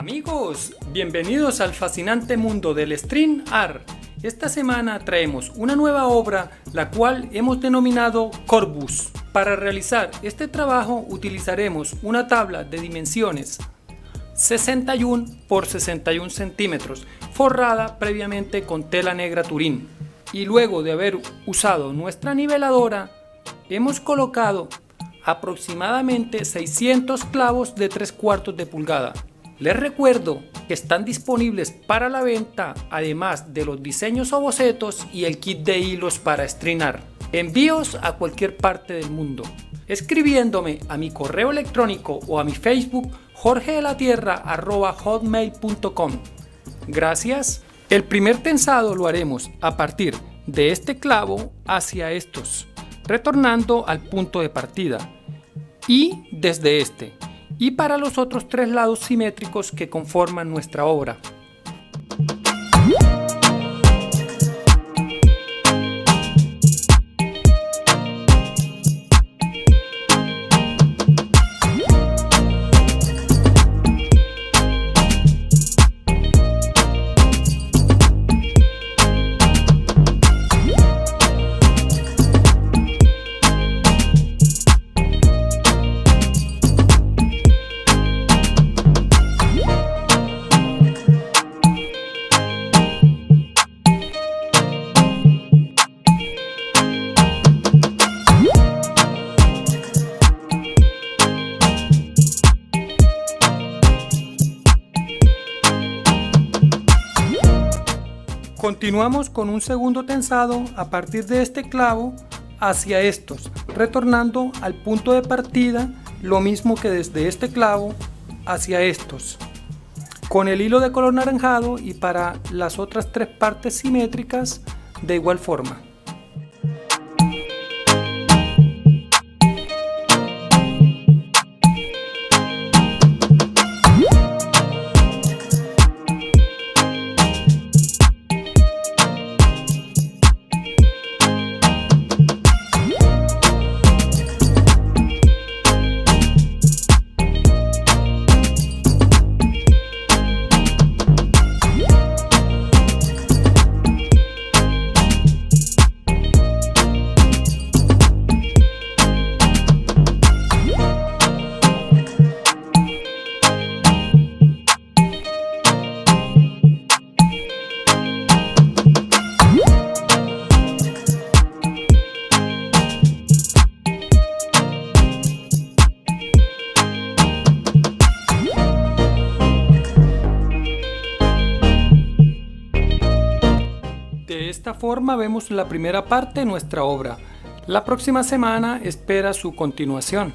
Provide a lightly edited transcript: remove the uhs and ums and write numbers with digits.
Amigos, bienvenidos al fascinante mundo del Street Art. Esta semana traemos una nueva obra, la cual hemos denominado Corbus. Para realizar este trabajo utilizaremos una tabla de dimensiones 61 por 61 centímetros, forrada previamente con tela negra Turín. Y luego de haber usado nuestra niveladora, hemos colocado aproximadamente 600 clavos de 3/4 de pulgada. Les recuerdo que están disponibles para la venta, además de los diseños o bocetos y el kit de hilos para estrenar. Envíos a cualquier parte del mundo, escribiéndome a mi correo electrónico o a mi Facebook jorgedelatierra@hotmail.com. Gracias. El primer tensado lo haremos a partir de este clavo hacia estos, retornando al punto de partida, y desde este, y para los otros 3 lados simétricos que conforman nuestra obra. Continuamos con un segundo tensado a partir de este clavo hacia estos, retornando al punto de partida, lo mismo que desde este clavo hacia estos, con el hilo de color naranjado, y para las otras 3 partes simétricas de igual forma. De esta forma vemos la primera parte de nuestra obra. La próxima semana espera su continuación.